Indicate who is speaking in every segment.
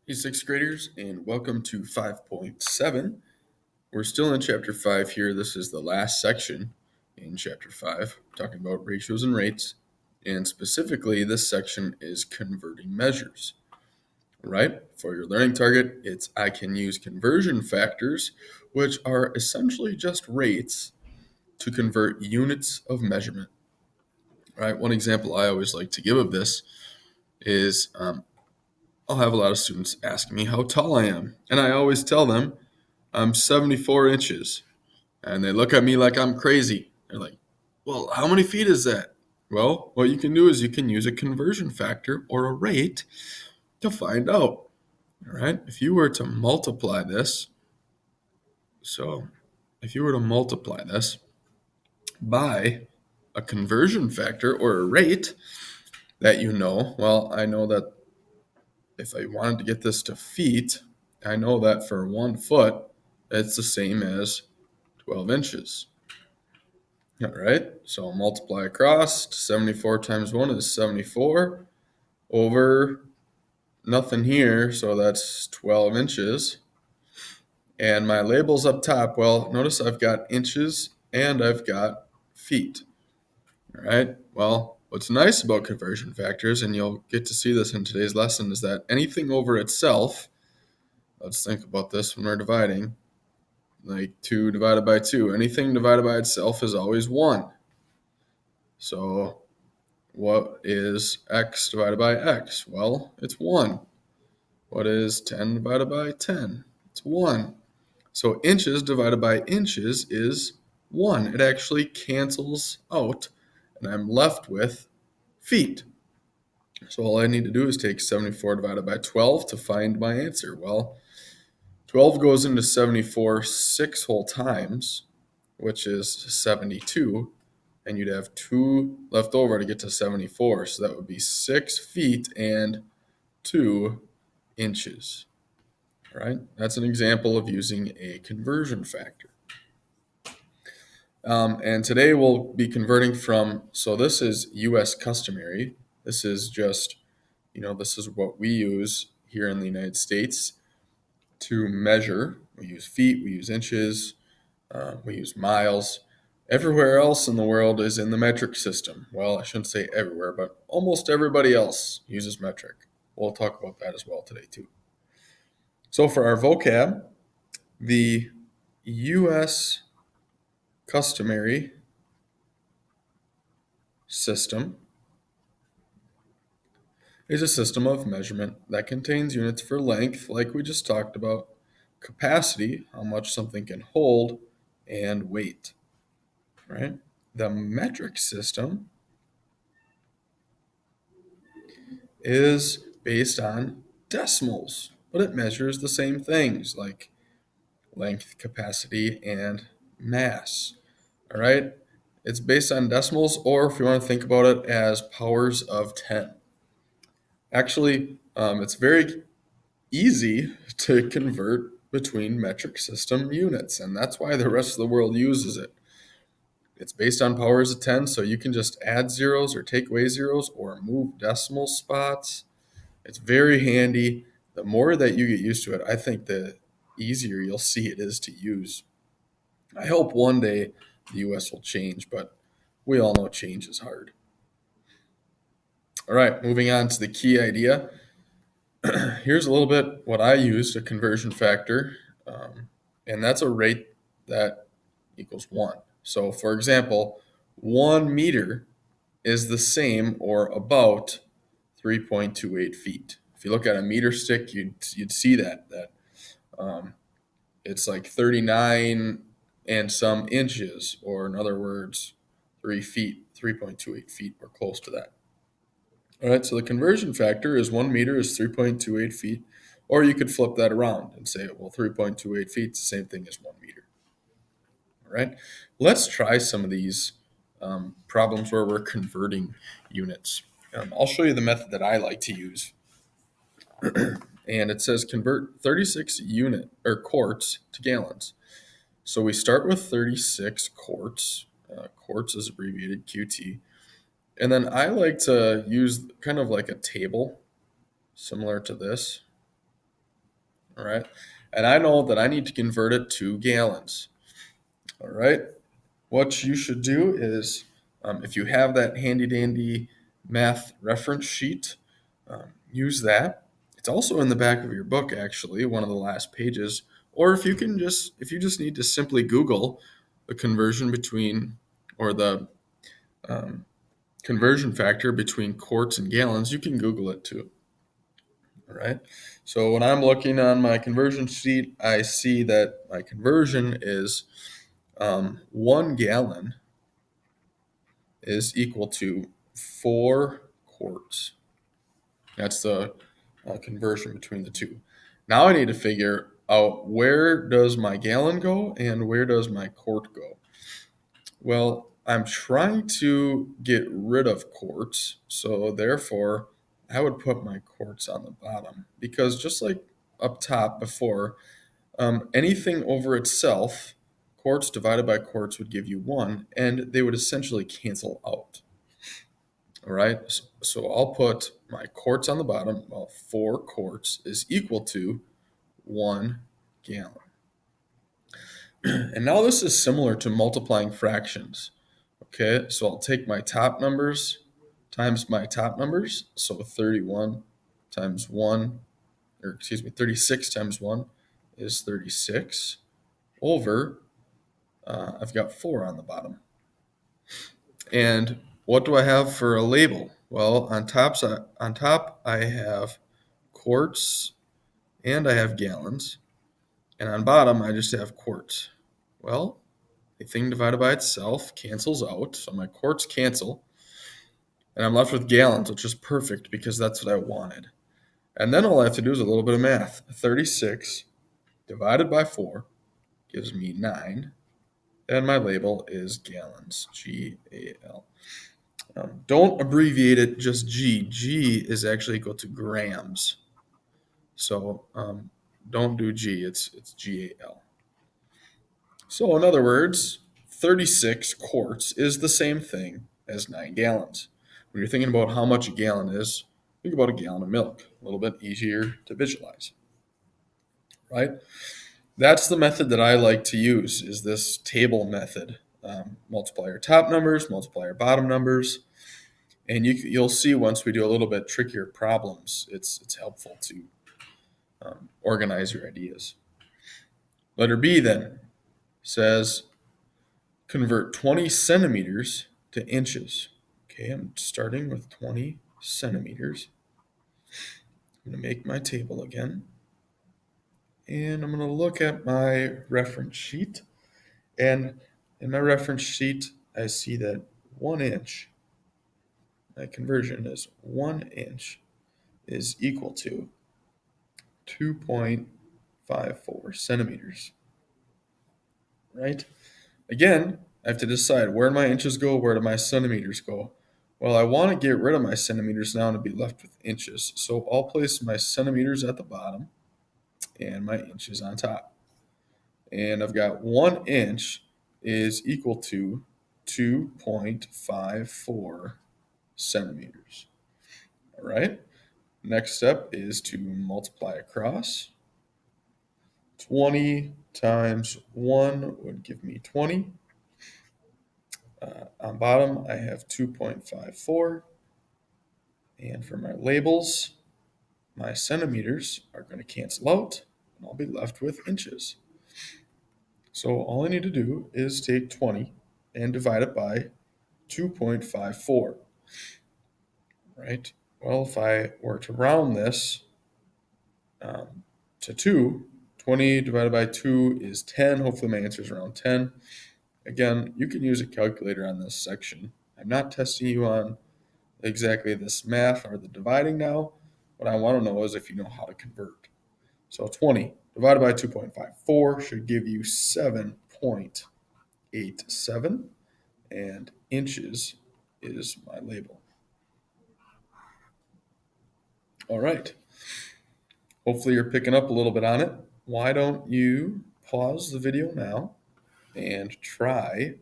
Speaker 1: Hey, sixth graders, and welcome to 5.7. We're still in chapter 5 here. This is the last section in chapter 5, talking about ratios and rates. And specifically, this section is converting measures, right? For your learning target, I can use conversion factors, which are essentially just rates to convert units of measurement, right? One example I always like to give of this is I'll have a lot of students asking me how tall I am. And I always tell them I'm 74 inches. And they look at me like I'm crazy. They're like, well, how many feet is that? Well, what you can do is you can use a conversion factor or a rate to find out. All right. If you were to multiply this, so if you were to multiply this by a conversion factor or a rate that well, I know that if I wanted to get this to feet, I know that for 1 foot, it's the same as 12 inches. All right, so I'll multiply across. 74 times 1 is 74 over nothing here, so that's 12 inches. And my labels up top, well, notice I've got inches and I've got feet. All right, well, what's nice about conversion factors, and you'll get to see this in today's lesson, is that anything over itself, let's think about this when we're dividing, like 2 divided by 2. Anything divided by itself is always 1. So what is x divided by x? Well, it's 1. What is 10 divided by 10? It's 1. So inches divided by inches is 1. It actually cancels out, and I'm left with feet. So all I need to do is take 74 divided by 12 to find my answer. Well, 12 goes into 74 6 whole times, which is 72, and you'd have 2 left over to get to 74. So that would be 6 feet and 2 inches. All right, that's an example of using a conversion factor. And today we'll be converting from, so this is US customary. This is just, this is what we use here in the United States to measure. We use feet, we use inches, we use miles. Everywhere else in the world is in the metric system. Well, I shouldn't say everywhere, but almost everybody else uses metric. We'll talk about that as well today, too. So for our vocab, the U.S. customary system is a system of measurement that contains units for length, like we just talked about, capacity, how much something can hold, and weight, right? The metric system is based on decimals, but it measures the same things like length, capacity, and mass. All right? It's based on decimals, or if you want to think about it as powers of 10. Actually, it's very easy to convert between metric system units, and that's why the rest of the world uses it. It's based on powers of 10, so you can just add zeros or take away zeros or move decimal spots. It's very handy. The more that you get used to it, I think the easier you'll see it is to use. I hope one day the US will change, but we all know change is hard. All right, moving on to the key idea. Here's a little bit what I used, a conversion factor, and that's a rate that equals 1. So for example, 1 meter is the same or about 3.28 feet. If you look at a meter stick, you'd see that um, it's like 39 and some inches, or in other words, 3 feet, 3.28 feet, or close to that. All right, so the conversion factor is 1 meter is 3.28 feet, or you could flip that around and say, well, 3.28 feet is the same thing as 1 meter. All right, let's try some of these problems where we're converting units. I'll show you the method that I like to use. And it says convert 36 quarts to gallons. So we start with 36 quarts. Quarts is abbreviated QT. And then I like to use kind of like a table similar to this. all right? And I know that I need to convert it to gallons, all right? What you should do is, if you have that handy dandy math reference sheet, use that. It's also in the back of your book, actually, one of the last pages. Or if you just need to simply Google the conversion between, or the um, conversion factor between quarts and gallons, you can Google it too. All right. So when I'm looking on my conversion sheet, I see that my conversion is 1 gallon is equal to 4 quarts. That's the conversion between the two. Now I need to figure out, where does my gallon go and where does my quart go? Well, I'm trying to get rid of quarts, so therefore I would put my quarts on the bottom, because just like up top before, anything over itself, quarts divided by quarts would give you 1, and they would essentially cancel out. All right, so I'll put my quarts on the bottom. Well, 4 quarts is equal to 1 gallon. And now this is similar to multiplying fractions. Okay, so I'll take my top numbers times my top numbers. So 31 times 1, or excuse me, 36 times 1 is 36 over, I've got 4 on the bottom. And what do I have for a label? Well, on top I have quarts and I have gallons. And on bottom I just have quarts. Well, a thing divided by itself cancels out, so my quarts cancel. And I'm left with gallons, which is perfect because that's what I wanted. And then all I have to do is a little bit of math. 36 divided by 4 gives me 9. And my label is gallons, G-A-L. Don't abbreviate it just G. G is actually equal to grams. So don't do G, it's G-A-L. So in other words, 36 quarts is the same thing as 9 gallons. When you're thinking about how much a gallon is, think about a gallon of milk. A little bit easier to visualize, right? That's the method that I like to use, is this table method. Multiply your top numbers, multiply your bottom numbers, and you'll see once we do a little bit trickier problems, it's helpful to organize your ideas. Letter B then says, convert 20 centimeters to inches. Okay, I'm starting with 20 centimeters. I'm going to make my table again. And I'm going to look at my reference sheet. And in my reference sheet, I see that 1 inch, my conversion is 1 inch, is equal to 2.54 centimeters. Right? Again, I have to decide, where do my inches go, where do my centimeters go? Well, I want to get rid of my centimeters now and be left with inches. So I'll place my centimeters at the bottom and my inches on top. And I've got 1 inch is equal to 2.54 centimeters. All right. Next step is to multiply across. 20 times 1 would give me 20. On bottom, I have 2.54. And for my labels, my centimeters are going to cancel out, and I'll be left with inches. So all I need to do is take 20 and divide it by 2.54. Right? Well, if I were to round this to 2, 20 divided by 2 is 10. Hopefully my answer is around 10. Again, you can use a calculator on this section. I'm not testing you on exactly this math or the dividing now. What I want to know is if you know how to convert. So 20 divided by 2.54 should give you 7.87, and inches is my label. All right. Hopefully you're picking up a little bit on it. Why don't you pause the video now and try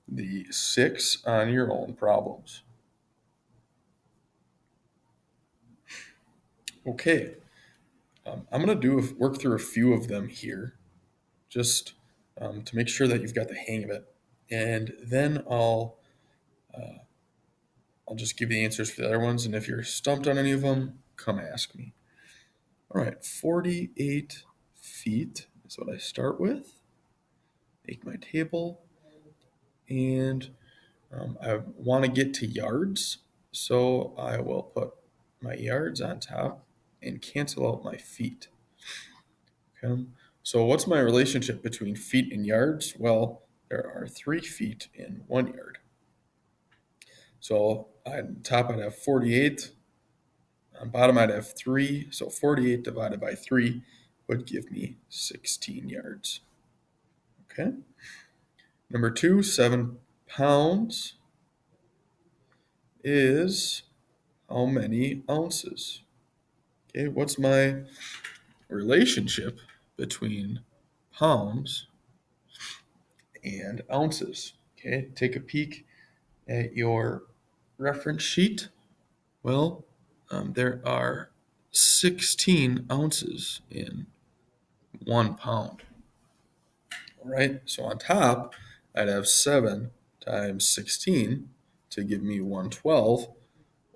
Speaker 1: the 6 on your own problems. Okay. I'm going to work through a few of them here, just to make sure that you've got the hang of it, and then I'll just give you the answers for the other ones, and if you're stumped on any of them, come ask me. All right, 48 feet is what I start with. Make my table, and I want to get to yards, so I will put my yards on top and cancel out my feet. Okay. So what's my relationship between feet and yards? Well, there are 3 feet in 1 yard. So on top I'd have 48. On bottom I'd have 3. So 48 divided by 3 would give me 16 yards. Okay. Number 2, 7 pounds is how many ounces? Okay, what's my relationship between pounds and ounces? Okay, take a peek at your reference sheet. Well, there are 16 ounces in 1 pound. All right, so on top, I'd have 7 times 16 to give me 112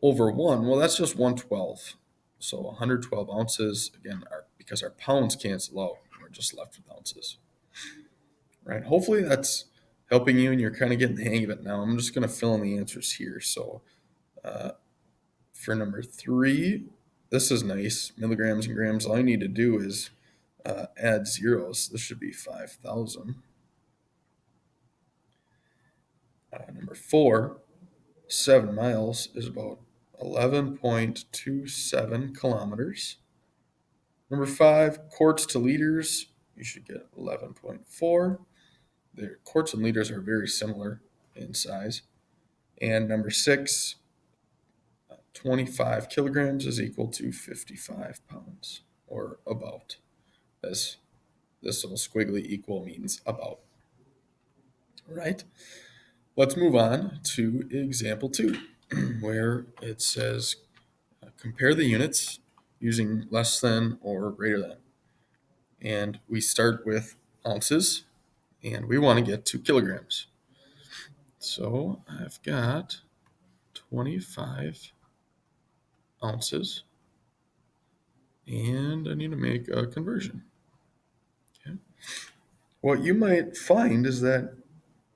Speaker 1: over 1. Well, that's just 112. So 112 ounces, again, because our pounds cancel out, we're just left with ounces. Right? Hopefully that's helping you and you're kind of getting the hang of it now. I'm just going to fill in the answers here. So for number 3, this is nice. Milligrams and grams. All you need to do is add zeros. This should be 5,000. Number 4, 7 miles is about 11.27 kilometers. Number 5, quarts to liters, you should get 11.4. The quarts and liters are very similar in size. And number 6, 25 kilograms is equal to 55 pounds, or about. This little squiggly equal means about. All right, let's move on to example 2, where it says compare the units using less than or greater than. And we start with ounces, and we want to get to kilograms. So I've got 25 ounces, and I need to make a conversion. Okay. What you might find is that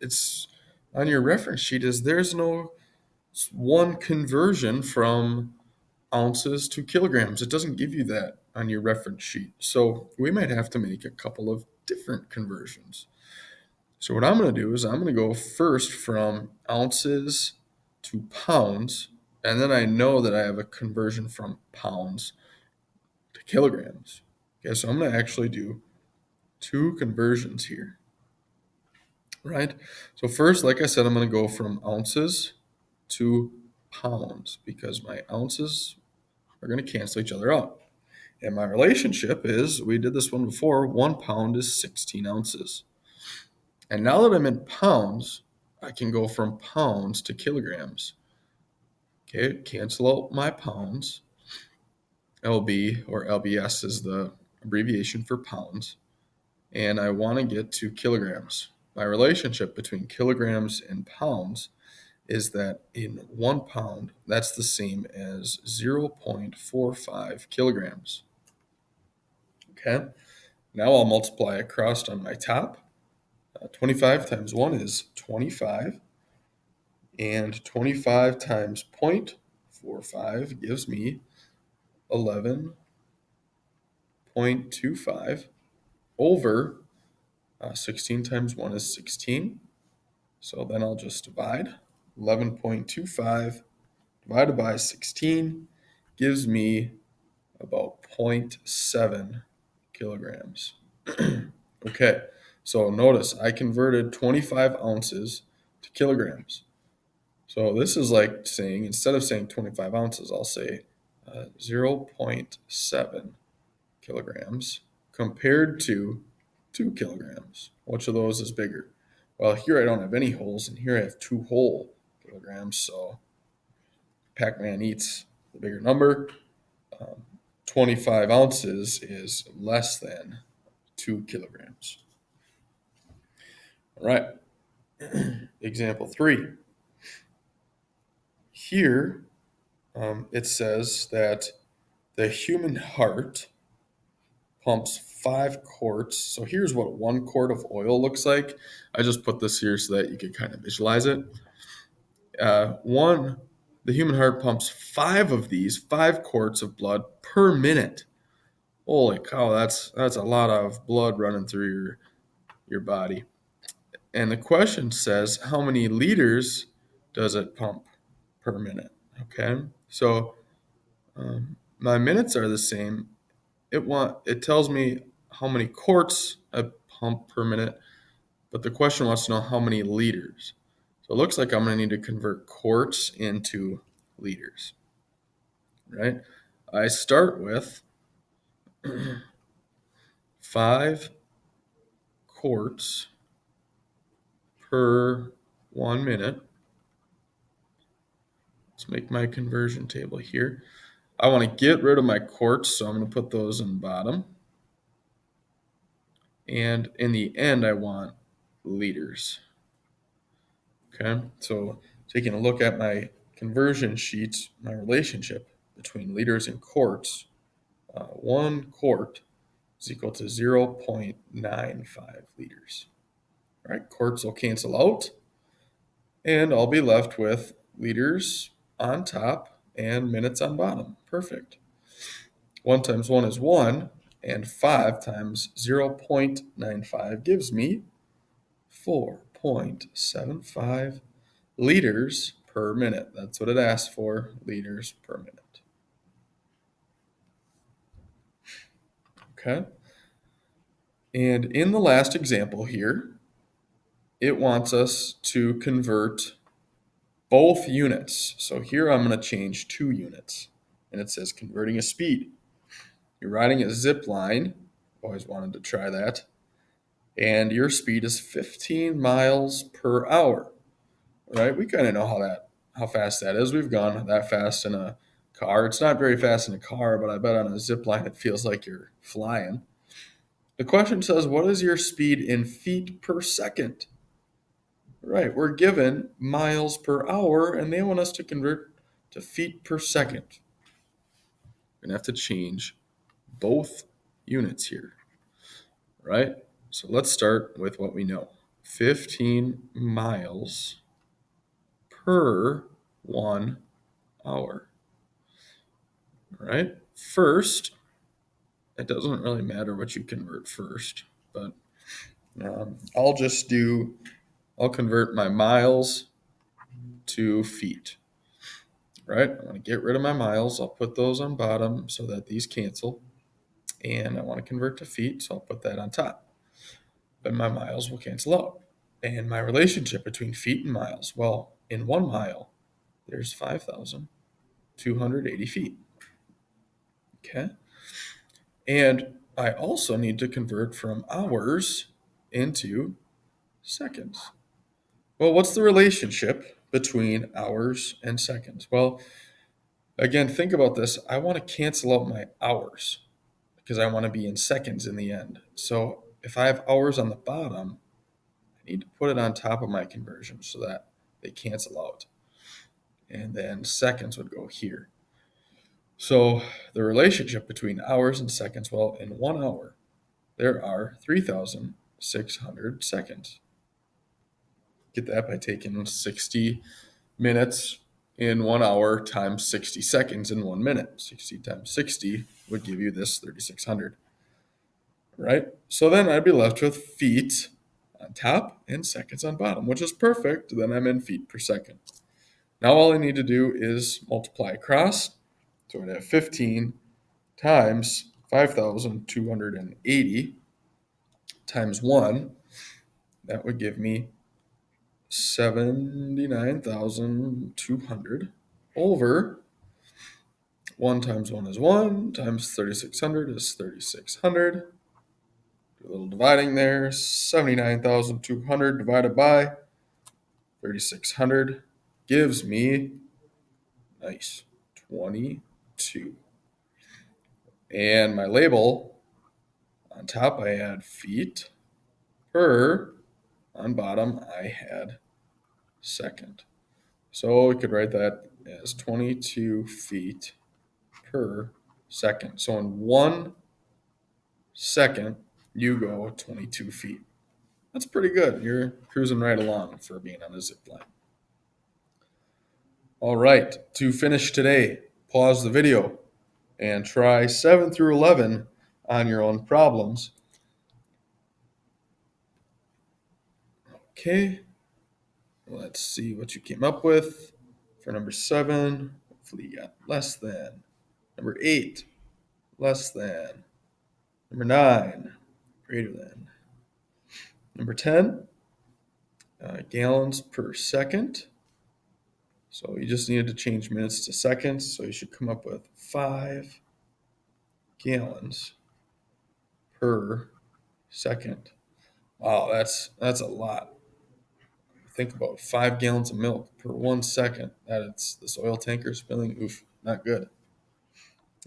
Speaker 1: it's on your reference sheet is there's no one conversion from ounces to kilograms. It doesn't give you that on your reference sheet. So we might have to make a couple of different conversions. So what I'm going to do is I'm going to go first from ounces to pounds, and then I know that I have a conversion from pounds to kilograms. Okay, so I'm going to actually do 2 conversions here. Right? So first, like I said, I'm going to go from ounces to pounds because my ounces are going to cancel each other out. And my relationship is, we did this one before, 1 pound is 16 ounces. And now that I'm in pounds, I can go from pounds to kilograms. Okay, cancel out my pounds. LB, or LBS, is the abbreviation for pounds. And I want to get to kilograms. My relationship between kilograms and pounds is that in 1 pound, that's the same as 0.45 kilograms. Okay, now I'll multiply across on my top. 25 times 1 is 25, and 25 times 0.45 gives me 11.25 over 16 times 1 is 16. So then I'll just divide. 11.25 divided by 16 gives me about 0.7 kilograms. Okay, so notice I converted 25 ounces to kilograms. So this is like saying, instead of saying 25 ounces, I'll say 0.7 kilograms compared to 2 kilograms. Which of those is bigger? Well, here I don't have any holes, and here I have 2 whole kilograms, so Pac-Man eats the bigger number. 25 ounces is less than 2 kilograms. All right. Example 3. Here, it says that the human heart pumps 5 quarts. So here's what 1 quart of oil looks like. I just put this here so that you can kind of visualize it. The human heart pumps 5 quarts of blood per minute. Holy cow, that's a lot of blood running through your body. And the question says, how many liters does it pump per minute? Okay, so my minutes are the same. It tells me how many quarts I pump per minute, but the question wants to know how many liters. So it looks like I'm going to need to convert quarts into liters, right? I start with 5 quarts per 1 minute. Let's make my conversion table here. I want to get rid of my quarts, so I'm going to put those in the bottom. And in the end, I want liters. Okay, so taking a look at my conversion sheets, my relationship between liters and quarts, 1 quart is equal to 0.95 liters. All right, quarts will cancel out, and I'll be left with liters on top and minutes on bottom. Perfect. 1 times 1 is 1, and 5 times 0.95 gives me 4.75 liters per minute. That's what it asks for, liters per minute. Okay. And in the last example here, it wants us to convert both units. So here I'm going to change 2 units. And it says converting a speed. You're riding a zip line. Always wanted to try that. And your speed is 15 miles per hour. Right? We kind of know how fast that is. We've gone that fast in a car. It's not very fast in a car, but I bet on a zip line it feels like you're flying. The question says, what is your speed in feet per second? Right, we're given miles per hour, and they want us to convert to feet per second. We're going to have to change both units here, right? So let's start with what we know. 15 miles per 1 hour. All right, first, it doesn't really matter what you convert first, but I'll convert my miles to feet. Right, I want to get rid of my miles. I'll put those on bottom so that these cancel. And I want to convert to feet, so I'll put that on top. Then my miles will cancel out. And my relationship between feet and miles, well, in 1 mile, there's 5,280 feet. Okay. And I also need to convert from hours into seconds. Well, what's the relationship between hours and seconds? Well, again, think about this. I want to cancel out my hours because I want to be in seconds in the end. So if I have hours on the bottom, I need to put it on top of my conversion so that they cancel out. And then seconds would go here. So the relationship between hours and seconds, well, in 1 hour, there are 3,600 seconds. Get that by taking 60 minutes in 1 hour times 60 seconds in 1 minute. 60 times 60 would give you this 3,600. Right? So then I'd be left with feet on top and seconds on bottom, which is perfect. Then I'm in feet per second. Now all I need to do is multiply across. So I'd have 15 times 5,280 times 1. That would give me 79,200 over 1 times 1 is 1 times 3,600 is 3,600. Do a little dividing there. 79,200 divided by 3,600 gives me, nice, 22. And my label, on top I had feet per, on bottom I had second. So we could write that as 22 feet per second. So in 1 second, you go 22 feet. That's pretty good. You're cruising right along for being on a zip line. All right, to finish today, pause the video and try 7 through 11 on your own problems. Okay, let's see what you came up with. For number 7, hopefully you got less than. Number 8, less than. Number 9, greater than. Number 10, gallons per second. So you just needed to change minutes to seconds. So you should come up with 5 gallons per second. Wow, that's a lot. Think about 5 gallons of milk per 1 second. That's this oil tanker spilling. Oof, not good.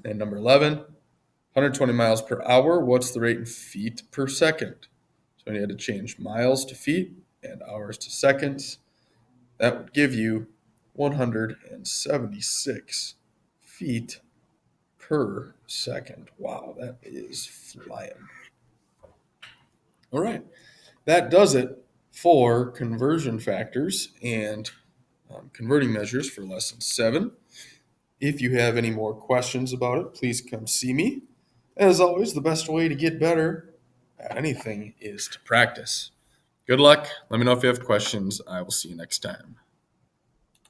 Speaker 1: And number 11, 120 miles per hour. What's the rate in feet per second? So you had to change miles to feet and hours to seconds. That would give you 176 feet per second. Wow, that is flying. All right, that does it for conversion factors and converting measures for lesson 7. If you have any more questions about it, please come see me. As always, the best way to get better at anything is to practice. Good luck. Let me know if you have questions. I will see you next time.